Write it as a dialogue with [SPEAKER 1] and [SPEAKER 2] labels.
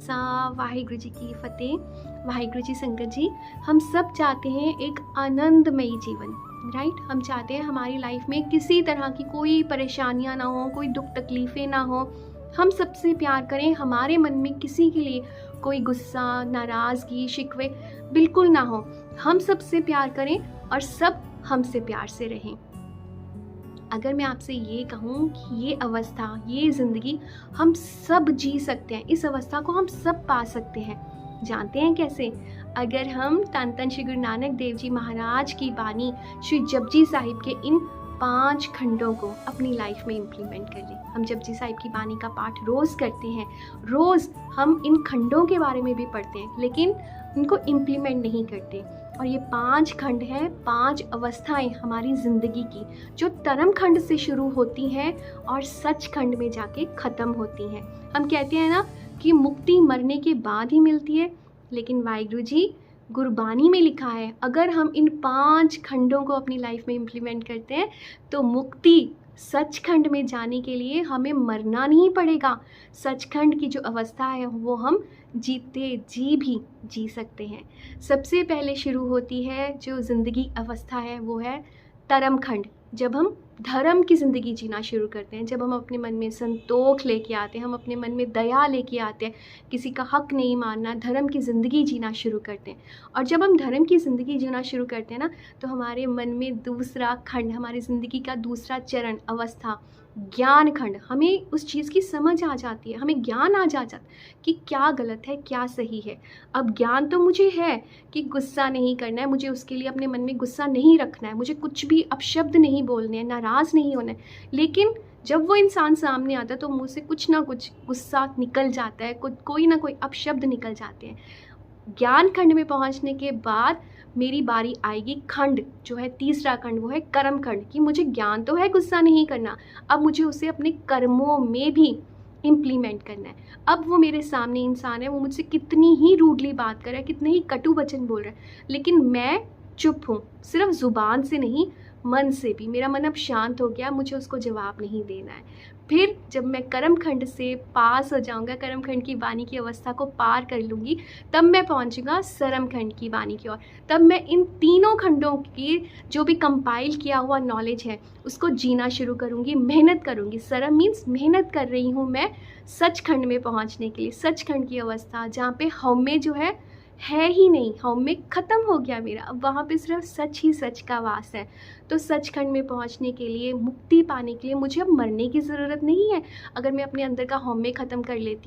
[SPEAKER 1] खालसा, वाहिगुरु जी की फतेह। वाहिगुरु जी संगत जी, हम सब चाहते हैं एक आनंदमयी जीवन, राइट। हम चाहते हैं हमारी लाइफ में किसी तरह की कोई परेशानियां ना हो, कोई दुख तकलीफ़ें ना हो, हम सबसे प्यार करें, हमारे मन में किसी के लिए कोई गुस्सा, नाराज़गी, शिकवे बिल्कुल ना हो। हम सबसे प्यार करें और सब हमसे प्यार से रहें। अगर मैं आपसे ये कहूँ कि ये अवस्था, ये ज़िंदगी हम सब जी सकते हैं, इस अवस्था को हम सब पा सकते हैं। जानते हैं कैसे? अगर हम धन श्री गुरु नानक देव जी महाराज की बानी श्री जपजी साहिब के इन 5 खंडों को अपनी लाइफ में इम्प्लीमेंट कर लें। हम जपजी साहिब की बानी का पाठ रोज़ करते हैं, रोज़ हम इन खंडों के बारे में भी पढ़ते हैं, लेकिन इनको इम्प्लीमेंट नहीं करते। और ये 5 खंड हैं, 5 अवस्थाएं हमारी ज़िंदगी की, जो तरम खंड से शुरू होती हैं और सच खंड में जाके ख़त्म होती हैं। हम कहते हैं ना कि मुक्ति मरने के बाद ही मिलती है, लेकिन वाहिगुरु जी गुरबानी में लिखा है, अगर हम इन 5 खंडों को अपनी लाइफ में इम्प्लीमेंट करते हैं तो मुक्ति सचखंड में जाने के लिए हमें मरना नहीं पड़ेगा। सचखंड की जो अवस्था है वो हम जीते जी भी जी सकते हैं। सबसे पहले शुरू होती है जो ज़िंदगी अवस्था है वो है तरम खंड। जब हम धर्म की ज़िंदगी जीना शुरू करते हैं, जब हम अपने मन में संतोष लेके आते हैं, हम अपने मन में दया लेके आते हैं, किसी का हक नहीं मानना, धर्म की ज़िंदगी जीना शुरू करते हैं। और जब हम धर्म की ज़िंदगी जीना शुरू करते हैं ना, तो हमारे मन में दूसरा खंड, हमारी ज़िंदगी का दूसरा चरण, अवस्था, ज्ञान खंड, हमें उस चीज़ की समझ आ जाती है, हमें ज्ञान आ जाता कि क्या गलत है, क्या सही है। अब ज्ञान तो मुझे है कि गुस्सा नहीं करना है, मुझे उसके लिए अपने मन में गुस्सा नहीं रखना है, मुझे कुछ भी अपशब्द नहीं बोलने हैं, नाराज़ नहीं होना है। लेकिन जब वो इंसान सामने आता है तो मुँह से कुछ ना कुछ गुस्सा निकल जाता है, कोई ना कोई अपशब्द निकल जाते हैं। ज्ञान खंड में पहुंचने के बाद मेरी बारी आएगी खंड, जो है तीसरा खंड, वो है कर्म खंड, कि मुझे ज्ञान तो है गुस्सा नहीं करना, अब मुझे उसे अपने कर्मों में भी इम्प्लीमेंट करना है। अब वो मेरे सामने इंसान है, वो मुझसे कितनी ही रूडली बात कर रहा है, कितने ही कटु वचन बोल रहा है, लेकिन मैं चुप हूँ, सिर्फ ज़ुबान से नहीं मन से भी। मेरा मन अब शांत हो गया, मुझे उसको जवाब नहीं देना है। फिर जब मैं कर्म खंड से पास हो जाऊंगा, कर्म खंड की वाणी की अवस्था को पार कर लूँगी, तब मैं पहुंचूंगा सरम खंड की वाणी की ओर। तब मैं इन तीनों खंडों की जो भी कंपाइल किया हुआ नॉलेज है उसको जीना शुरू करूँगी, मेहनत करूँगी। सरम मीन्स मेहनत कर रही हूँ मैं सच खंड में पहुँचने के लिए, सच खंड की अवस्था जहाँ पे हमें जो है ही नहीं, हम में ख़त्म हो गया मेरा, अब वहाँ पे सिर्फ सच ही सच का वास है। तो सचखंड में पहुँचने के लिए, मुक्ति पाने के लिए मुझे अब मरने की ज़रूरत नहीं है। अगर मैं अपने अंदर का हौमे ख़त्म कर लेती हूँ